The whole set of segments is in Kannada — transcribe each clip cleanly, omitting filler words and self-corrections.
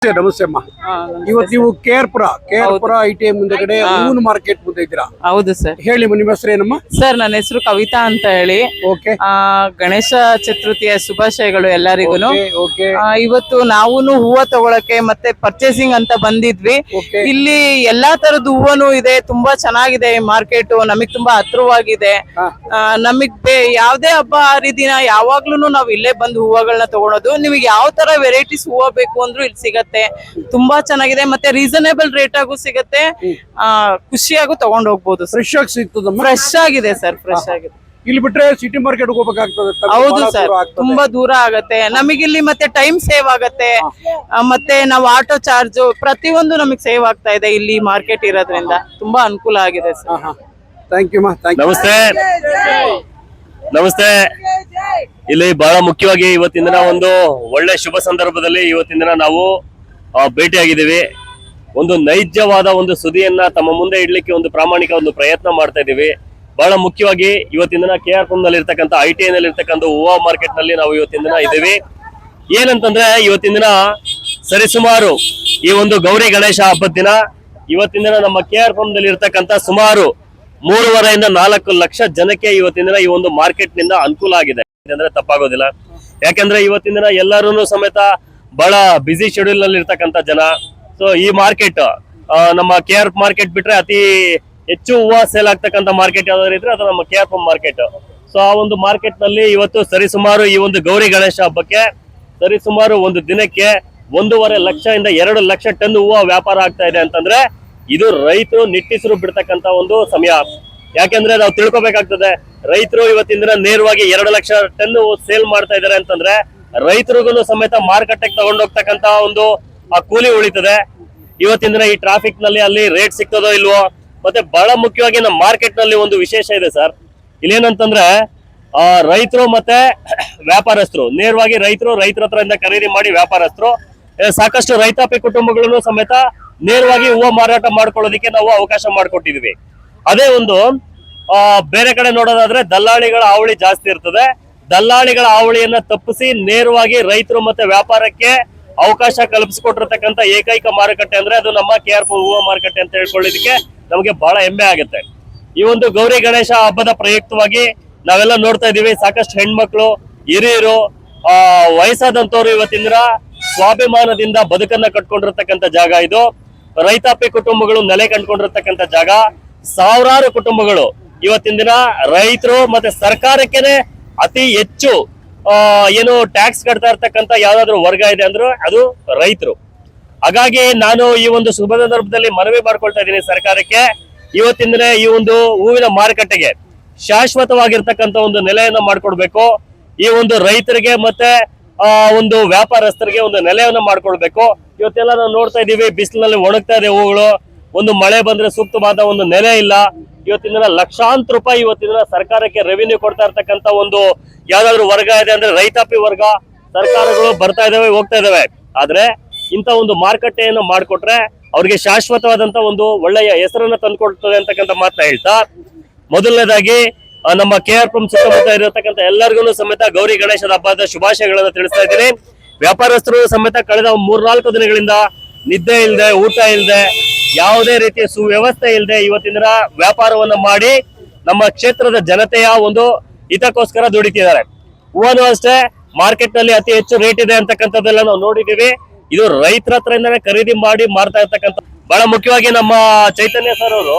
ನಮಸ್ತೆ ಅಮ್ಮ. ಇವತ್ತು ನೀವು ಕೇರ್ಪುರ ITI ಮುಂದೆಗಡೆ ಹೂವಿನ ಮಾರ್ಕೆಟ್ ಮುಂದೆ ಇದ್ದೀರಾ? ಹೌದು ಸರ್. ಹೇಳಿ ನಿಮ್ಮ ಹೆಸರು ಏನಮ್ಮ? ಸರ್ ನನ್ನ ಹೆಸರು ಕವಿತಾ ಅಂತ ಹೇಳಿ. ಓಕೆ. ಗಣೇಶ ಚತುರ್ಥಿಯ ಶುಭಾಶಯಗಳು ಎಲ್ಲರಿಗೂ. ಓಕೆ. ಇವತ್ತು ನಾವು ಹೂವ ತಗೊಳಕ್ಕೆ ಮತ್ತೆ ಪರ್ಚೇಸಿಂಗ್ ಅಂತ ಬಂದಿದ್ವಿ. ಇಲ್ಲಿ ಎಲ್ಲಾ ತರದ ಹೂವನು ಇದೆ, ತುಂಬಾ ಚೆನ್ನಾಗಿದೆ ಈ ಮಾರ್ಕೆಟ್. ನಮಗ್ ತುಂಬಾ ಹತ್ರವಾಗಿದೆ. ನಮಗ್ ಯಾವ್ದೇ ಹಬ್ಬ ಹರಿದಿನ ಯಾವಾಗ್ಲೂ ನಾವ್ ಇಲ್ಲೇ ಬಂದು ಹೂವಗಳನ್ನ ತಗೊಳೋದು. ನಿಮಗೆ ಯಾವ ತರ ವೆರೈಟೀಸ್ ಹೂವ ಬೇಕು ಅಂದ್ರೂ ಇಲ್ಲಿ ಸಿಗತ್ತೆ. ತುಂಬಾ ಚೆನ್ನಾಗಿದೆ, ಮತ್ತೆ ರೀಸನೇಬಲ್ ರೇಟ್ ಆಗು ಸಿಗತ್ತೆ. ಖುಷಿಯಾಗೂ ತಗೊಂಡ್ ಹೋಗ್ಬೋದು. ಫ್ರೆಶ್ ಆಗಿ ಸಿಗ್ತದ? ಫ್ರೆಶ್ ಆಗಿದೆ ಸರ್, ಫ್ರೆಶ್ ಆಗಿದೆ. ಇಲ್ಲಿ ಬಿಟ್ರೆ ಸಿಟಿ ಮಾರ್ಕೆಟ್ ಹೋಗ್ಬೇಕಾಗ್ತದೆ? ಹೌದು ಸರ್, ತುಂಬಾ ದೂರ ಆಗತ್ತೆ ನಮಗಿಲ್ಲಿ. ಮತ್ತೆ ಟೈಮ್ ಸೇವ್ ಆಗತ್ತೆ, ಮತ್ತೆ ನಾವು ಆಟೋ ಚಾರ್ಜ್ ಪ್ರತಿಯೊಂದು ನಮಗ್ ಸೇವ್ ಆಗ್ತಾ ಇದೆ ಇಲ್ಲಿ ಮಾರ್ಕೆಟ್ ಇರೋದ್ರಿಂದ. ತುಂಬಾ ಅನುಕೂಲ ಆಗಿದೆ ಸರ್. Thank you. ನಮಸ್ತೆ. ನಮಸ್ತೆ. ಇಲ್ಲಿ ಬಹಳ ಮುಖ್ಯವಾಗಿ ಇವತ್ತಿನ ದಿನ ಒಂದು ಒಳ್ಳೆ ಶುಭ ಸಂದರ್ಭದಲ್ಲಿ ಇವತ್ತಿನ ದಿನ ನಾವು ಭೇಟಿಯಾಗಿದ್ದೀವಿ. ಒಂದು ನೈಜವಾದ ಒಂದು ಸುದ್ದಿಯನ್ನ ತಮ್ಮ ಮುಂದೆ ಇಡ್ಲಿಕ್ಕೆ ಒಂದು ಪ್ರಾಮಾಣಿಕ ಒಂದು ಪ್ರಯತ್ನ ಮಾಡ್ತಾ ಇದೀವಿ. ಬಹಳ ಮುಖ್ಯವಾಗಿ ಇವತ್ತಿನ ದಿನ KRPUR ನಲ್ಲಿ ಇರ್ತಕ್ಕಂಥ ITI ನಲ್ಲಿ ಇರ್ತಕ್ಕಂಥ ಹೂವಾ ಮಾರ್ಕೆಟ್ ನಲ್ಲಿ ನಾವು ಇವತ್ತಿನ ದಿನ ಇದ್ದೀವಿ. ಏನಂತಂದ್ರೆ ಇವತ್ತಿನ ದಿನ ಸರಿಸುಮಾರು ಈ ಒಂದು ಗೌರಿ ಗಣೇಶ ಹಬ್ಬದ ದಿನ ಇವತ್ತಿನ ದಿನ ನಮ್ಮ KRPUR ನಲ್ಲಿ ಇರ್ತಕ್ಕಂಥ ಸುಮಾರು 3.5 ಇಂದ 4 ಲಕ್ಷ ಜನಕ್ಕೆ ಇವತ್ತಿನ ದಿನ ಈ ಒಂದು ಮಾರ್ಕೆಟ್ ನಿಂದ ಅನುಕೂಲ ಆಗಿದೆ ಅಂದ್ರೆ ತಪ್ಪಾಗೋದಿಲ್ಲ. ಯಾಕಂದ್ರೆ ಇವತ್ತಿನ ದಿನ ಎಲ್ಲರೂ ಸಮೇತ ಬಹಳ ಬಿಸಿ ಶೆಡ್ಯೂಲ್ ನಲ್ಲಿ ಇರ್ತಕ್ಕಂಥ ಜನ. ಸೊ ಈ ಮಾರ್ಕೆಟ್ ನಮ್ಮ KRPUR ಮಾರ್ಕೆಟ್ ಬಿಟ್ರೆ ಅತಿ ಹೆಚ್ಚು ಹೂವ ಸೇಲ್ ಆಗ್ತಕ್ಕಂಥ ಮಾರ್ಕೆಟ್ ಯಾವ್ದಾದ್ರು ಇದ್ರೆ ಅದು ನಮ್ಮ KRPUR ಮಾರ್ಕೆಟ್. ಸೊ ಆ ಒಂದು ಮಾರ್ಕೆಟ್ ನಲ್ಲಿ ಇವತ್ತು ಸರಿಸುಮಾರು ಈ ಒಂದು ಗೌರಿ ಗಣೇಶ ಹಬ್ಬಕ್ಕೆ ಸರಿಸುಮಾರು ಒಂದು ದಿನಕ್ಕೆ 1.5 ಲಕ್ಷದಿಂದ 2 ಲಕ್ಷ ಟನ್ ಹೂವ ವ್ಯಾಪಾರ ಆಗ್ತಾ ಇದೆ ಅಂತಂದ್ರೆ ಇದು ರೈತರು ನಿಟ್ಟಿಸರು ಬಿಡ್ತಕ್ಕಂತ ಒಂದು ಸಮಯ. ಯಾಕೆಂದ್ರೆ ನಾವು ತಿಳ್ಕೊಬೇಕಾಗ್ತದೆ, ರೈತರು ಇವತ್ತಿನ ದಿನ ನೇರವಾಗಿ 2 ಲಕ್ಷ ಟನ್ ಸೇಲ್ ಮಾಡ್ತಾ ಇದಾರೆ ಅಂತಂದ್ರೆ ರೈತರಿಗೂ ಸಮೇತ ಮಾರುಕಟ್ಟೆಗೆ ತಗೊಂಡೋಗ್ತಕ್ಕಂತ ಒಂದು ಕೂಲಿ ಉಳಿತದೆ. ಇವತ್ತಿನ ದಿನ ಈ ಟ್ರಾಫಿಕ್ ನಲ್ಲಿ ಅಲ್ಲಿ ರೇಟ್ ಸಿಗ್ತದೋ ಇಲ್ವೋ. ಮತ್ತೆ ಬಹಳ ಮುಖ್ಯವಾಗಿ ನಮ್ಮ ಮಾರ್ಕೆಟ್ ನಲ್ಲಿ ಒಂದು ವಿಶೇಷ ಇದೆ ಸರ್. ಇಲ್ಲೇನಂತಂದ್ರೆ ರೈತರು ಮತ್ತೆ ವ್ಯಾಪಾರಸ್ಥರು, ನೇರವಾಗಿ ರೈತರ ಹತ್ರದಿಂದ ಖರೀದಿ ಮಾಡಿ ವ್ಯಾಪಾರಸ್ಥರು, ಸಾಕಷ್ಟು ರೈತಾಪಿ ಕುಟುಂಬಗಳನ್ನು ಸಮೇತ ನೇರವಾಗಿ ಹೂವು ಮಾರಾಟ ಮಾಡ್ಕೊಳ್ಳೋದಕ್ಕೆ ನಾವು ಅವಕಾಶ ಮಾಡಿಕೊಟ್ಟಿದ್ವಿ. ಅದೇ ಒಂದು ಬೇರೆ ಕಡೆ ನೋಡೋದಾದ್ರೆ ದಲ್ಲಾಳಿಗಳ ಹಾವಳಿ ಜಾಸ್ತಿ ಇರ್ತದೆ. ದಲ್ಲಾಳಿಗಳ ಹಾವಳಿಯನ್ನ ತಪ್ಪಿಸಿ ನೇರವಾಗಿ ರೈತರು ಮತ್ತೆ ವ್ಯಾಪಾರಕ್ಕೆ ಅವಕಾಶ ಕಲ್ಪಿಸಿಕೊಟ್ಟಿರ್ತಕ್ಕಂಥ ಏಕೈಕ ಮಾರುಕಟ್ಟೆ ಅಂದ್ರೆ ಅದು ನಮ್ಮ KRPUR ಹೂವು ಮಾರುಕಟ್ಟೆ ಅಂತ ಹೇಳ್ಕೊಳ್ಳೋದಕ್ಕೆ ನಮಗೆ ಬಹಳ ಹೆಮ್ಮೆ ಆಗುತ್ತೆ. ಈ ಒಂದು ಗೌರಿ ಗಣೇಶ ಹಬ್ಬದ ಪ್ರಯುಕ್ತವಾಗಿ ನಾವೆಲ್ಲ ನೋಡ್ತಾ ಇದೀವಿ, ಸಾಕಷ್ಟು ಹೆಣ್ಮಕ್ಳು, ಹಿರಿಯರು, ವಯಸ್ಸಾದಂತವ್ರು ಇವತ್ತಿನ ಸ್ವಾಭಿಮಾನದಿಂದ ಬದುಕನ್ನ ಕಟ್ಕೊಂಡಿರ್ತಕ್ಕಂಥ ಜಾಗ ಇದು. ರೈತಾಪಿ ಕುಟುಂಬಗಳು ನೆಲೆ ಕಂಡುಕೊಂಡಿರ್ತಕ್ಕಂಥ ಜಾಗ. ಸಾವಿರಾರು ಕುಟುಂಬಗಳು ಇವತ್ತಿನ ದಿನ ರೈತರು ಮತ್ತೆ ಸರ್ಕಾರಕ್ಕೆನೆ ಅತಿ ಹೆಚ್ಚು ಏನು ಟ್ಯಾಕ್ಸ್ ಕಟ್ತಾ ಇರ್ತಕ್ಕಂಥ ಯಾವ್ದಾದ್ರು ವರ್ಗ ಇದೆ ಅಂದ್ರೆ ಅದು ರೈತರು. ಹಾಗಾಗಿ ನಾನು ಈ ಒಂದು ಶುಭ ಸಂದರ್ಭದಲ್ಲಿ ಮನವಿ ಮಾಡ್ಕೊಳ್ತಾ ಇದ್ದೀನಿ ಸರ್ಕಾರಕ್ಕೆ, ಇವತ್ತಿನ ದಿನ ಈ ಒಂದು ಹೂವಿನ ಮಾರುಕಟ್ಟೆಗೆ ಶಾಶ್ವತವಾಗಿರ್ತಕ್ಕಂಥ ಒಂದು ನೆಲೆಯನ್ನ ಮಾಡ್ಕೊಡ್ಬೇಕು. ಈ ಒಂದು ರೈತರಿಗೆ ಮತ್ತೆ ಒಂದು ವ್ಯಾಪಾರಸ್ಥರಿಗೆ ಒಂದು ನೆಲೆಯನ್ನ ಮಾಡ್ಕೊಳ್ಬೇಕು. ಇವತ್ತೆಲ್ಲ ನಾವು ನೋಡ್ತಾ ಇದೀವಿ, ಬಿಸಿಲಿನಲ್ಲಿ ಒಣಗ್ತಾ ಇದೆ ಹೂಗಳು. ಒಂದು ಮಳೆ ಬಂದ್ರೆ ಸೂಕ್ತವಾದ ಒಂದು ನೆಲೆ ಇಲ್ಲ. ಇವತ್ತಿನ ಲಕ್ಷಾಂತರ ರೂಪಾಯಿ ಇವತ್ತಿನ ಸರ್ಕಾರಕ್ಕೆ ರೆವಿನ್ಯೂ ಕೊಡ್ತಾ ಇರ್ತಕ್ಕಂಥ ಒಂದು ಯಾವ್ದಾದ್ರು ವರ್ಗ ಇದೆ ಅಂದ್ರೆ ರೈತಾಪಿ ವರ್ಗ. ಸರ್ಕಾರಗಳು ಬರ್ತಾ ಇದಾವೆ, ಹೋಗ್ತಾ ಇದಾವೆ. ಆದ್ರೆ ಇಂಥ ಒಂದು ಮಾರುಕಟ್ಟೆಯನ್ನು ಮಾಡಿಕೊಟ್ರೆ ಅವ್ರಿಗೆ ಶಾಶ್ವತವಾದಂತ ಒಂದು ಒಳ್ಳೆಯ ಹೆಸರನ್ನ ತಂದುಕೊಡ್ತದೆ ಅಂತಕ್ಕಂಥ ಮಾತನ್ನ ಹೇಳ್ತಾ, ಮೊದಲನೇದಾಗಿ ನಮ್ಮ KRPUR ಸುತ್ತಮುತ್ತ ಇರತಕ್ಕಂಥ ಎಲ್ಲರಿಗೂ ಸಮೇತ ಗೌರಿ ಗಣೇಶದ ಹಬ್ಬದ ಶುಭಾಶಯಗಳನ್ನ ತಿಳಿಸ್ತಾ ಇದ್ದೀನಿ. ವ್ಯಾಪಾರಸ್ಥರು ಸಮೇತ ಕಳೆದ 3-4 ದಿನಗಳಿಂದ ನಿದ್ದೆ ಇಲ್ಲದೆ, ಊಟ ಇಲ್ಲದೆ, ಯಾವುದೇ ರೀತಿಯ ಸುವ್ಯವಸ್ಥೆ ಇಲ್ಲದೆ ಇವತ್ತಿನ ವ್ಯಾಪಾರವನ್ನ ಮಾಡಿ ನಮ್ಮ ಕ್ಷೇತ್ರದ ಜನತೆಯ ಒಂದು ಹಿತಕ್ಕೋಸ್ಕರ ದುಡಿತಿದ್ದಾರೆ. ಹೂವನು ಅಷ್ಟೇ ಮಾರ್ಕೆಟ್ ನಲ್ಲಿ ಅತಿ ಹೆಚ್ಚು ರೇಟ್ ಇದೆ ಅಂತಕ್ಕಂಥದ್ದೆಲ್ಲ ನಾವು ನೋಡಿದೀವಿ. ಇದು ರೈತರ ಹತ್ರದಿಂದನೇ ಖರೀದಿ ಮಾಡಿ ಮಾರ್ತಾ ಇರ್ತಕ್ಕಂಥ. ಬಹಳ ಮುಖ್ಯವಾಗಿ ನಮ್ಮ ಚೈತನ್ಯ ಸರ್ ಅವರು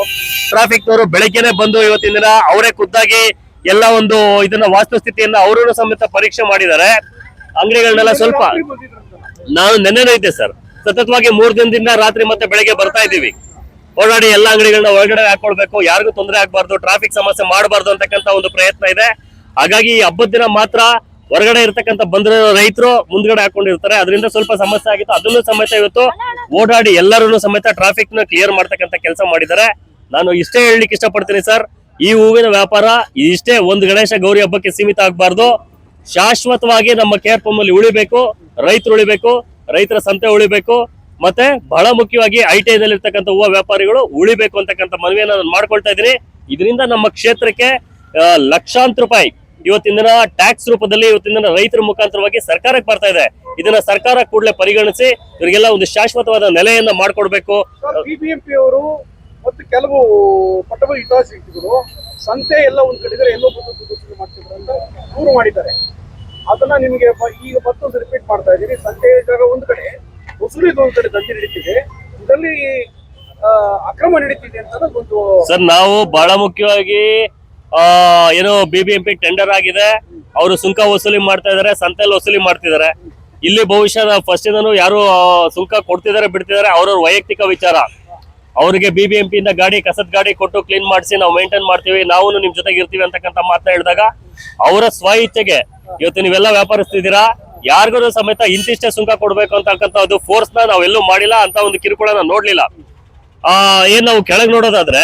ಟ್ರಾಫಿಕ್ ನವರು ಬೆಳಗ್ಗೆನೆ ಬಂದು ಇವತ್ತಿನ ದಿನ ಅವರೇ ಖುದ್ದಾಗಿ ಎಲ್ಲ ಒಂದು ಇದನ್ನ ವಾಸ್ತುಸ್ಥಿತಿಯನ್ನ ಅವರು ಸಮೇತ ಪರೀಕ್ಷೆ ಮಾಡಿದ್ದಾರೆ. ಅಂಗಡಿಗಳನ್ನೆಲ್ಲ ಸ್ವಲ್ಪ ನಾನು ನೆನ್ನೆನೂ ಇದ್ದೆ ಸರ್, ಸತತವಾಗಿ 3 ದಿನದಿಂದ ರಾತ್ರಿ ಮತ್ತೆ ಬೆಳಗ್ಗೆ ಬರ್ತಾ ಇದ್ದೀವಿ. ಓಡಾಡಿ ಎಲ್ಲ ಅಂಗಡಿಗಳನ್ನ ಒಳಗಡೆ ಹಾಕೊಳ್ಬೇಕು, ಯಾರಿಗೂ ತೊಂದರೆ ಆಗ್ಬಾರ್ದು, ಟ್ರಾಫಿಕ್ ಸಮಸ್ಯೆ ಮಾಡಬಾರ್ದು ಅಂತಕ್ಕಂಥ ಒಂದು ಪ್ರಯತ್ನ ಇದೆ. ಹಾಗಾಗಿ ಈ ಹಬ್ಬದ ದಿನ ಮಾತ್ರ ಹೊರಗಡೆ ಇರ್ತಕ್ಕಂಥ ಬಂದ್ರೆ ರೈತರು ಮುಂದ್ಗಡೆ ಹಾಕೊಂಡಿರ್ತಾರೆ, ಅದರಿಂದ ಸ್ವಲ್ಪ ಸಮಸ್ಯೆ ಆಗಿತ್ತು. ಅದನ್ನು ಸಮೇತ ಇವತ್ತು ಓಡಾಡಿ ಎಲ್ಲರೂ ಸಮೇತ ಟ್ರಾಫಿಕ್ ನ ಕ್ಲಿಯರ್ ಮಾಡ್ತಕ್ಕಂಥ ಕೆಲಸ ಮಾಡಿದ್ದಾರೆ. ನಾನು ಇಷ್ಟೇ ಹೇಳಲಿಕ್ಕೆ ಇಷ್ಟಪಡ್ತೀನಿ ಸರ್, ಈ ಹೂವಿನ ವ್ಯಾಪಾರ ಇಷ್ಟೇ ಒಂದು ಗಣೇಶ ಗೌರಿ ಹಬ್ಬಕ್ಕೆ ಸೀಮಿತ ಆಗ್ಬಾರ್ದು. ಶಾಶ್ವತವಾಗಿ ನಮ್ಮ KRPUR ನಲ್ಲಿ ಉಳಿಬೇಕು, ರೈತರು ಉಳಿಬೇಕು, ರೈತರ ಸಂತೆ ಉಳಿಬೇಕು, ಮತ್ತೆ ಬಹಳ ಮುಖ್ಯವಾಗಿ ITI ನಲ್ಲಿ ಇರ್ತಕ್ಕಂಥ ಹೂವು ವ್ಯಾಪಾರಿಗಳು ಉಳಿಬೇಕು ಅಂತಕ್ಕಂಥ ಮನವಿಯನ್ನು ನಾನು ಮಾಡ್ಕೊಳ್ತಾ ಇದ್ದೀನಿ. ಇದರಿಂದ ನಮ್ಮ ಕ್ಷೇತ್ರಕ್ಕೆ ಲಕ್ಷಾಂತರ ರೂಪಾಯಿ ಇವತ್ತಿನ ಟ್ಯಾಕ್ಸ್ ರೂಪದಲ್ಲಿ ಇವತ್ತಿನ ರೈತರ ಮುಖಾಂತರವಾಗಿ ಸರ್ಕಾರಕ್ಕೆ ಬರ್ತಾ ಇದೆ. ಇದನ್ನ ಸರ್ಕಾರ ಕೂಡಲೇ ಪರಿಗಣಿಸಿ ಇವರಿಗೆಲ್ಲ ಒಂದು ಶಾಶ್ವತವಾದ ನೆಲೆಯನ್ನ ಮಾಡ್ಕೊಡ್ಬೇಕು. ಬಿಬಿಎಂಪಿ ಅವರು ಮತ್ತು ಕೆಲವು ಪಟ್ಟಭದ್ರ ಹಿತಾಸಕ್ತಿಗಳು ಸಂತೆ ಎಲ್ಲ ಒಂದ್ ಕಡೆ ಇದ್ರೆ ಎಲ್ಲೋ ದುಡ್ಡು ಮಾಡ್ತಿದ್ರು ಅಂತ ದೂರು ಮಾಡಿದ್ದಾರೆ. ಅದನ್ನ ನಿಮಗೆ ಈಗ ಮತ್ತೊಂದು ರಿಪೀಟ್ ಮಾಡ್ತಾ ಇದ್ದೀನಿ. ಸಂತೆ ಜಾಗ ಒಂದ್ ಕಡೆ, ವಸೂಲಿದ ಒಂದ್ ಕಡೆ ದಂಧೆ ನಡೀತಿದೆ, ಇದರಲ್ಲಿ ಅಕ್ರಮ ನಡೀತಿದೆ ಅಂತ ಒಂದು. ಸರ್, ನಾವು ಬಹಳ ಮುಖ್ಯವಾಗಿ ಏನೋ ಬಿಬಿಎಂಪಿ ಟೆಂಡರ್ ಆಗಿದೆ, ಅವರು ಸುಂಕ ವಸೂಲಿ ಮಾಡ್ತಾ ಇದಾರೆ, ಸಂತೆಯಲ್ಲಿ ವಸೂಲಿ ಮಾಡ್ತಿದ್ದಾರೆ. ಇಲ್ಲಿ ಬಹುಶಃ ಫಸ್ಟ್ ಇಂದನು ಯಾರು ಸುಂಕ ಕೊಡ್ತಿದ್ದಾರೆ ಬಿಡ್ತಿದ್ದಾರೆ ಅವ್ರವ್ರ ವೈಯಕ್ತಿಕ ವಿಚಾರ. ಅವ್ರಿಗೆ ಬಿಬಿಎಂಪಿ ಇಂದ ಗಾಡಿ, ಕಸದ ಗಾಡಿ ಕೊಟ್ಟು ಕ್ಲೀನ್ ಮಾಡಿಸಿ ನಾವು ಮೇಂಟೈನ್ ಮಾಡ್ತೀವಿ, ನಾವು ನಿಮ್ ಜೊತೆಗೆ ಇರ್ತೀವಿ ಅಂತಕ್ಕಂಥ ಮಾತನ್ನ ಹೇಳಿದಾಗ ಅವರ ಸ್ವ ಇಚ್ಛೆಗೆ ಇವತ್ತು ನೀವೆಲ್ಲ ವ್ಯಾಪಾರಿಸ್ತಿದ್ದೀರಾ, ಯಾರಿಗೂ ಸಮೇತ ಇಂತಿಷ್ಟೇ ಸುಂಕ ಕೊಡ್ಬೇಕು ಅಂತಕ್ಕಂಥದ್ದು ಫೋರ್ಸ್ ನ ನಾವೆಲ್ಲೂ ಮಾಡಿಲ್ಲ, ಅಂತ ಒಂದು ಕಿರುಕುಳನ ನೋಡ್ಲಿಲ್ಲ. ಏನ್ ನಾವು ಕೆಳಗ್ ನೋಡೋದಾದ್ರೆ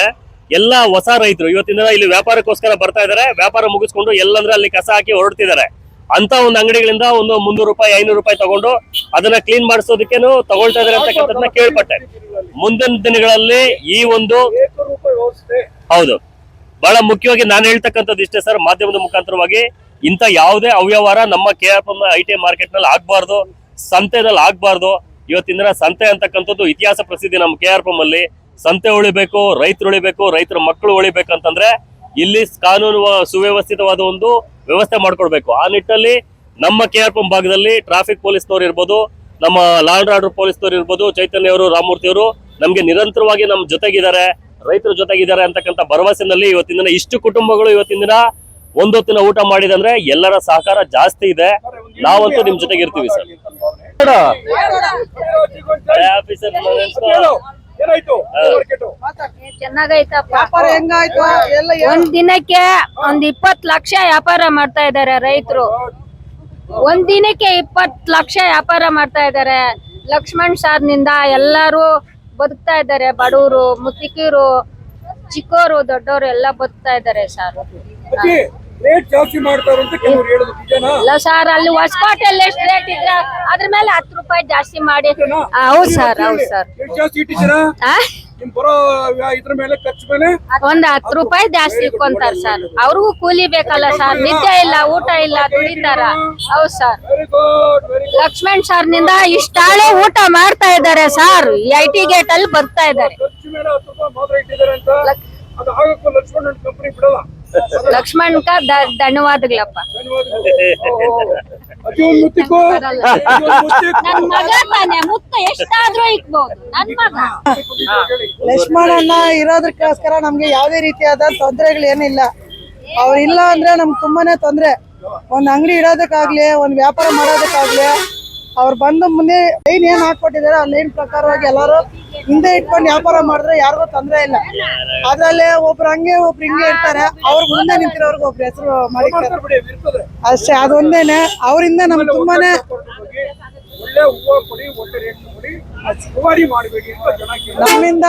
ಎಲ್ಲ ಹೊಸ ರೈತರು ಇವತ್ತಿನ ದಿನ ಇಲ್ಲಿ ವ್ಯಾಪಾರಕ್ಕೋಸ್ಕರ ಬರ್ತಾ ಇದಾರೆ, ವ್ಯಾಪಾರ ಮುಗಿಸ್ಕೊಂಡು ಎಲ್ಲಂದ್ರೆ ಅಲ್ಲಿ ಕಸ ಹಾಕಿ ಹೊರಡ್ತಿದ್ದಾರೆ. ಅಂತ ಒಂದು ಅಂಗಡಿಗಳಿಂದ ಒಂದು 300 ರೂಪಾಯಿ 500 ರೂಪಾಯಿ ತಗೊಂಡು ಅದನ್ನ ಕ್ಲೀನ್ ಮಾಡಿಸೋದಕ್ಕೇನು ತಗೊಳ್ತಾ ಇದಾರೆ ಅಂತಕ್ಕಂಥದ್ದನ್ನ ಕೇಳ್ಪಟ್ಟೆ. ಮುಂದಿನ ದಿನಗಳಲ್ಲಿ ಈ ಒಂದು ಹೌದು ಬಹಳ ಮುಖ್ಯವಾಗಿ ನಾನು ಹೇಳ್ತಕ್ಕಂಥದ್ದು ಇಷ್ಟೇ ಸರ್, ಮಾಧ್ಯಮದ ಮುಖಾಂತರವಾಗಿ ಇಂಥ ಯಾವುದೇ ಅವ್ಯವಹಾರ ನಮ್ಮ KRPM ITI ಮಾರ್ಕೆಟ್ ನಲ್ಲಿ ಆಗ್ಬಾರ್ದು, ಸಂತೆನಲ್ಲಿ ಆಗ್ಬಾರ್ದು. ಇವತ್ತಿನ ದಿನ ಸಂತೆ ಅಂತಕ್ಕಂಥದ್ದು ಇತಿಹಾಸ ಪ್ರಸಿದ್ಧಿ ನಮ್ಮ KRPM ಅಲ್ಲಿ. ಸಂತೆ ಉಳಿಬೇಕು, ರೈತರು ಉಳಿಬೇಕು, ರೈತರ ಮಕ್ಕಳು ಉಳಿಬೇಕಂತಂದ್ರೆ ಇಲ್ಲಿ ಕಾನೂನು ಸುವ್ಯವಸ್ಥಿತವಾದ ಒಂದು ವ್ಯವಸ್ಥೆ ಮಾಡ್ಕೊಡ್ಬೇಕು. ಆ ನಿಟ್ಟಿನಲ್ಲಿ ನಮ್ಮ KRPM ಭಾಗದಲ್ಲಿ ಟ್ರಾಫಿಕ್ ಪೊಲೀಸ್ನವ್ರು ಇರ್ಬೋದು, ನಮ್ಮ ಲಾ ಅಂಡ್ ಆರ್ಡರ್ ಪೊಲೀಸ್ನವ್ರು ಇರ್ಬೋದು, ಚೈತನ್ಯ ಅವರು, ರಾಮಮೂರ್ತಿ ಅವರು ನಮ್ಗೆ ನಿರಂತರವಾಗಿ ನಮ್ಮ ಜೊತೆಗಿದ್ದಾರೆ, ರೈತರ ಜೊತೆಗಿದ್ದಾರೆ ಅಂತಕ್ಕಂಥ ಭರವಸೆನಲ್ಲಿ ಇವತ್ತಿನ ದಿನ ಇಷ್ಟು ಕುಟುಂಬಗಳು ಇವತ್ತಿನ ದಿನ ಒಂದೊತ್ತಿನ ಊಟ ಮಾಡಿದಂದ್ರೆ ಎಲ್ಲರ ಸಹಕಾರ ಜಾಸ್ತಿ ಇದೆ. ನಾವಂತೂ ನಿಮ್ ಜೊತೆಗೆ ಇರ್ತೀವಿ ಸರ್. ಚೆನ್ನಾಗೈತಪ್ಪ. ಒಂದ್ ದಿನಕ್ಕೆ 20 ಲಕ್ಷ ವ್ಯಾಪಾರ ಮಾಡ್ತಾ ಇದಾರೆ ರೈತರು. ಒಂದ್ ದಿನಕ್ಕೆ 20 ಲಕ್ಷ ವ್ಯಾಪಾರ ಮಾಡ್ತಾ ಇದಾರೆ. ಲಕ್ಷ್ಮಣ್ ಸಾರ್ನಿಂದ ಎಲ್ಲಾರು ಬದುಕ್ತಾ ಇದ್ದಾರೆ. ಬಡವರು, ಮುತ್ತಿಕೀರು, ಚಿಕ್ಕೋರು, ದೊಡ್ಡವರು ಎಲ್ಲ ಬದುಕ್ತಾ ಇದ್ದಾರೆ ಸರ್. ರೇಟ್ ಜಾಸ್ತಿ ಮಾಡ್ತಾರೆ ಅಂತ ಕೆಲವರು ಹೇಳೋದು ನಿಜನಾ? ಇಲ್ಲ ಸರ್, ಅಲ್ಲಿ ಹೊಸಕೋಟೆಯಲ್ಲಿ ಎಷ್ಟು ರೇಟ್ ಇದ್ರೆ ಅದ್ರ ಮೇಲೆ 10 ರೂಪಾಯಿ ಜಾಸ್ತಿ ಮಾಡಿ. ಹೌದು ಸರ್, ಹೌದು ಸರ್. ಜಾಸ್ತಿ ಇಟ್ಟಿದ್ದೀರಾ? ನಿಮ್ ಬರೋ ಇದ್ರ ಮೇಲೆ ಖರ್ಚು ಮೇಲೆ ಒಂದ್ 10 ರೂಪಾಯಿ ಜಾಸ್ತಿ ಇಟ್ಕೊಂತಾರ ಸರ್. ಅವ್ರಿಗೂ ಕೂಲಿ ಬೇಕಲ್ಲ ಸರ್, ನಿದ್ದೆ ಇಲ್ಲ, ಊಟ ಇಲ್ಲ, ದುಡಿತಾರ. ಹೌದು sir. Very good, very good. Lakshman ಸರ್ನಿಂದ ಇಷ್ಟಾಳೆ ಊಟ ಮಾಡ್ತಾ ಇದ್ದಾರೆ ಸರ್. IT ಗೇಟ್ ಅಲ್ಲಿ ಬರ್ತಾ ಇದ್ದಾರೆ. ಖರ್ಚು ಮೇಲೆ 10 ರೂಪಾಯಿ ಮಾತ್ರ ಇಟ್ಟಿದ್ದಾರೆ ಅಂತ ಅದು ಆಗಕ್ಕೂ ಲಕ್ಷ್ಮಣ್ ಕಂಪನಿ ಬಿಡಲ್ಲ. ಲಕ್ಷ್ಮಣ್ ಧನ್ಯವಾದಗಳಪ್ಪ. ನನ್ ಮಗ ತಾನೆ, ಮುತ್ತ ಎಷ್ಟಾದ್ರೂ ಇಕ್ಬಹುದು. ನನ್ ಮಗ ಲಕ್ಷ್ಮಣಣ್ಣ ಇರೋದಕ್ಕೋಸ್ಕರ ನಮ್ಗೆ ಯಾವ್ದೇ ರೀತಿಯಾದ ತೊಂದರೆಗಳೇನಿಲ್ಲ. ಅವ್ರಿಲ್ಲ ಅಂದ್ರೆ ನಮ್ಗೆ ತುಂಬಾನೇ ತೊಂದ್ರೆ. ಒಂದ್ ಅಂಗಡಿ ಇಡೋದಕ್ಕಾಗ್ಲಿ, ಒಂದ್ ವ್ಯಾಪಾರ ಮಾಡೋದಕ್ಕಾಗ್ಲಿ, ಅವ್ರು ಬಂದು ಮುಂದೆ ಲೈನ್ ಏನ್ ಹಾಕೊಟ್ಟಿದಾರೆ ಆ ಲೈನ್ ಪ್ರಕಾರವಾಗಿ ಎಲ್ಲಾರು ಹಿಂದೆ ಇಟ್ಕೊಂಡು ವ್ಯಾಪಾರ ಮಾಡಿದ್ರೆ ಯಾರಿಗೂ ತೊಂದ್ರೆ ಇಲ್ಲ. ಅದ್ರಲ್ಲೇ ಒಬ್ರು ಹಂಗೆ ಒಬ್ರು ಹಿಂಗೆ ಇರ್ತಾರೆ. ಅವ್ರ ಮುಂದೆ ನಿಂತಿರೋರ್ಗು ಒಬ್ರು ಹೆಸರು ಮಾಡಿರ್ತಾರೆ ಅಷ್ಟೇ. ಅದೊಂದೇನೆ. ಅವರಿಂದ ನಮ್ಗೆ ತುಂಬಾನೇ ಒಳ್ಳೆ ಹೂವು ಕೊಡಿ, ಒಳ್ಳೆ ರೇಟ್ ಕೊಡಿ, ದುಬಾರಿ ಮಾಡಬೇಡಿ ಅಂತ ಜನ ನಮ್ಮಿಂದ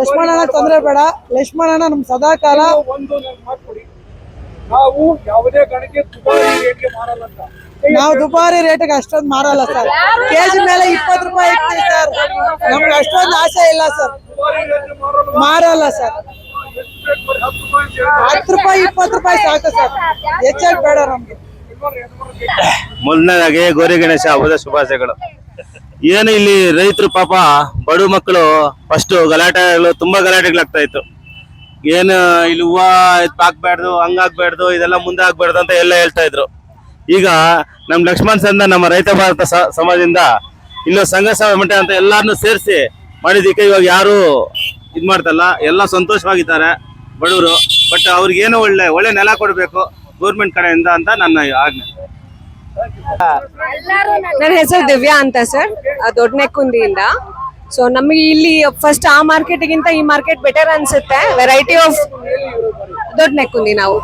ಲಕ್ಷ್ಮಣಣ್ಣ ತೊಂದ್ರೆ ಬೇಡ. ಲಕ್ಷ್ಮಣಣ್ಣ ನಮ್ ಸದಾ ಕಾಲ ಒಂದು ಮಾತು ಕೊಡಿ, ನಾವು ಯಾವುದೇ ಗಣಕ್ಕೆ ದುಬಾರಿ ರೇಟ್ಗೆ ಮಾರಲ್ಲ ಅಂತ. ನಾವು ದುಬಾರಿ ರೇಟ್ಗೆ ಅಷ್ಟೊಂದು ಮಾರಲ್ಲ ಸರ್. ಕೆಜಿ ಮೇಲೆ 20 ರೂಪಾಯಿ ಇರ್ತೀವಿ ಸರ್. ನಮ್ಗೆ ಅಷ್ಟೊಂದು ಆಸೆ ಇಲ್ಲ ಸರ್, ಮಾರಲ್ಲ ಸರ್. 10 ರೂಪಾಯಿ 20 ರೂಪಾಯಿ ಸಾಕು ಸರ್, ಹೆಚ್ಚಾಗಿ ಬೇಡ ನಮ್ಗೆ. ಮೊದಲನೇದಾಗಿ ಗೌರಿ ಗಣೇಶ ಹಬ್ಬದ ಶುಭಾಶಯಗಳು. ಏನು ಇಲ್ಲಿ ರೈತರು ಪಾಪ ಬಡ ಮಕ್ಕಳು ಫಸ್ಟ್ ಗಲಾಟೆಗಳು, ತುಂಬಾ ಗಲಾಟೆಗಳಾಗ್ತಾ ಇತ್ತು. ಏನು ಇಲ್ಲಿ ಹೂವ ಹಾಕ್ಬಾರ್ದು, ಹಂಗಾಗ್ಬಾರ್ದು, ಇದೆಲ್ಲ ಮುಂದೆ ಆಗ್ಬಾರ್ದು ಅಂತ ಎಲ್ಲ ಹೇಳ್ತಾ ಇದ್ರು. ಈಗ ನಮ್ ಲಕ್ಷ್ಮಣ್ ಸಂದ ನಮ್ಮ ರೈತ ಭಾರತ ಸಮಾಜದಿಂದ ಇಲ್ಲೂ ಸಂಘ ಸಂಸ್ಥೆ ಅಂತ ಎಲ್ಲಾರನ್ನು ಸೇರಿಸಿ ಮಾಡಿದಕ್ಕೆ ಇವಾಗ ಯಾರು ಇದ್ ಮಾಡ್ತಲ್ಲ, ಎಲ್ಲ ಸಂತೋಷವಾಗಿದ್ದಾರೆ ಬಡವರು. ಬಟ್ ಅವ್ರಿಗೇನು ಒಳ್ಳೆ ನೆಲ ಕೊಡ್ಬೇಕು ಗೌರ್ಮೆಂಟ್ ಕಡೆಯಿಂದ ಅಂತ ನನ್ನ ಆಜ್ಞೆ. ನನ್ನ ಹೆಸರು ದಿವ್ಯಾ ಅಂತ ಸರ್, ದೊಡ್ಡನೆಕ್ಕುಂದಿಯಿಂದ. ಸೊ ನಮಗೆ ಇಲ್ಲಿ ಫಸ್ಟ್ ಆ ಮಾರ್ಕೆಟ್ಗಿಂತ ಈ ಮಾರ್ಕೆಟ್ ಬೆಟರ್ ಅನ್ಸುತ್ತೆ. ವೆರೈಟಿ ಆಫ್ ದೊಡ್ಡನೆಕ್ಕುಂದಿ ನಾವು.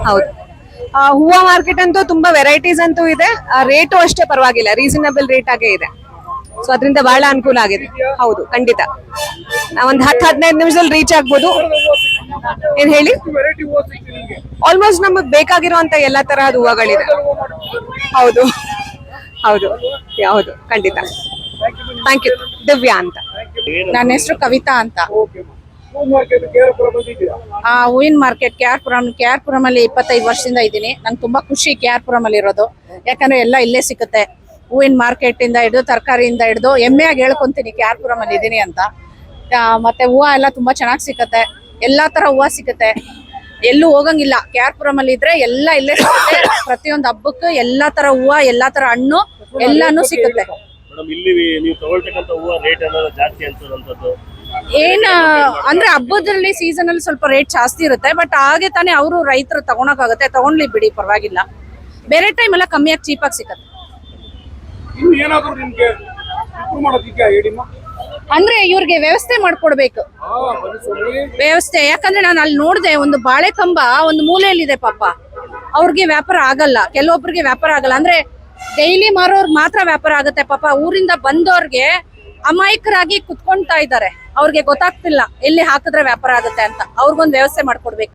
ಹೌದು, ಹೂವ ಮಾರ್ಕೆಟ್ ಅಂತೂ ತುಂಬಾ ವೆರೈಟೀಸ್ ಅಂತೂ ಇದೆ. ರೇಟು ಅಷ್ಟೇ ಪರವಾಗಿಲ್ಲ, ರೀಸನಬಲ್ ರೇಟ್ ಆಗೇ ಇದೆ. ಸೊ ಅದರಿಂದ ಬಹಳ ಅನುಕೂಲ ಆಗಿದೆ. ಹೌದು, ಖಂಡಿತ. ಒಂದ್ 10-15 ನಿಮಿಷದಲ್ಲಿ ರೀಚ್ ಆಗ್ಬೋದು. ಏನ್ ಹೇಳಿ? ಆಲ್ಮೋಸ್ಟ್ ನಮಗ್ ಬೇಕಾಗಿರುವಂತ ಎಲ್ಲಾ ತರಹದ ಹೂವಗಳಿದೆ. ಹೌದು ಹೌದು ಹೌದು, ಖಂಡಿತ. Thank you. ದಿವ್ಯಾ ಅಂತ. ನನ್ನ ಹೆಸರು ಕವಿತಾ ಅಂತ. ಹೂವಿನ ಮಾರ್ಕೆಟ್ KRPುರಂ ಅಲ್ಲಿ 25 ವರ್ಷದಿಂದ ಇದ್ದೀನಿ. ನಂಗೆ ತುಂಬಾ ಖುಷಿ KRPುರಂ ಅಲ್ಲಿ ಇರೋದು. ಯಾಕಂದ್ರೆ ಎಲ್ಲ ಇಲ್ಲೇ ಸಿಗುತ್ತೆ. ಹೂವಿನ ಮಾರ್ಕೆಟ್ ಇಂದ ಹಿಡಿದು ತರಕಾರಿಯಿಂದ ಹಿಡಿದು ಹೆಮ್ಮೆಯಾಗಿ ಹೇಳ್ಕೊಂತೀನಿ KR ಅಲ್ಲಿ ಇದೀನಿ ಅಂತ. ಮತ್ತೆ ಹೂವು ಎಲ್ಲ ತುಂಬಾ ಚೆನ್ನಾಗಿ ಸಿಗುತ್ತೆ, ಎಲ್ಲಾ ತರ ಹೂವು ಸಿಗುತ್ತೆ, ಎಲ್ಲೂ ಹೋಗಂಗಿಲ್ಲ. KR ಅಲ್ಲಿ ಇದ್ರೆ ಎಲ್ಲ ಇಲ್ಲೇ ಸಿಗುತ್ತೆ. ಪ್ರತಿಯೊಂದು ಹಬ್ಬಕ್ಕೆ ಎಲ್ಲಾ ತರ ಹೂವು, ಎಲ್ಲಾ ತರ ಹಣ್ಣು ಎಲ್ಲಾನು ಸಿಗುತ್ತೆ. ಮೇಡಮ್, ಇಲ್ಲಿ ನೀವು ತಗೊಳ್ತಕ್ಕಂಥ ಹೂವು ರೇಟ್ ಅನ್ನೋದು ಜಾಸ್ತಿ ಅನ್ಸೋದಂಥದ್ದು ಅಂದ್ರೆ ಹಬ್ಬದಲ್ಲಿ ಸೀಸನ್ ಅಲ್ಲಿ ಸ್ವಲ್ಪ ರೇಟ್ ಜಾಸ್ತಿ ಇರುತ್ತೆ. ಬಟ್ ಹಾಗೆ ತಾನೇ ಅವರು ರೈತರು ತಗೊಳಕಾಗುತ್ತೆ, ತಗೊಂಡ್ಲಿ ಬಿಡಿ ಪರವಾಗಿಲ್ಲ. ಬೇರೆ ಟೈಮ್ ಎಲ್ಲ ಕಮ್ಮಿಯಾಗಿ ಚೀಪಾಗಿ ಸಿಗುತ್ತೆ. ಇನ್ನು ಏನಾದ್ರು ನಿಮ್ಗೆ ಇಂಪ್ರೂವ್ ಮಾಡೋದಿಕ್ಕೆ ಹೇಳಿಮ್ಮ. ಅಂದ್ರೆ ಇವ್ರಿಗೆ ವ್ಯವಸ್ಥೆ ಮಾಡ್ಕೊಡ್ಬೇಕು, ವ್ಯವಸ್ಥೆ. ಯಾಕಂದ್ರೆ ನಾನು ಅಲ್ಲಿ ನೋಡ್ದೆ, ಒಂದು ಬಾಳೆ ಕಂಬ ಒಂದು ಮೂಲೆಯಲ್ಲಿದೆ ಪಾಪ. ಅವ್ರಿಗೆ ವ್ಯಾಪಾರ ಆಗಲ್ಲ, ಕೆಲವೊಬ್ರಿಗೆ ವ್ಯಾಪಾರ ಆಗಲ್ಲ. ಅಂದ್ರೆ ಡೈಲಿ ಮಾರೋರ್ಗೆ ಮಾತ್ರ ವ್ಯಾಪಾರ ಆಗುತ್ತೆ ಪಾಪ. ಊರಿಂದ ಬಂದವ್ರಿಗೆ ಅಮಾಯಕರಾಗಿ ಕುತ್ಕೊಂತಾ ಇದ್ದಾರೆ, ಅವ್ರಿಗೆ ಗೊತ್ತಾಗ್ತಿಲ್ಲ ಎಲ್ಲಿ ಹಾಕಿದ್ರೆ ವ್ಯಾಪಾರ ಆಗುತ್ತೆ ಅಂತ. ಅವ್ರಿಗೊಂದು ವ್ಯವಸ್ಥೆ ಮಾಡ್ಕೊಡ್ಬೇಕು.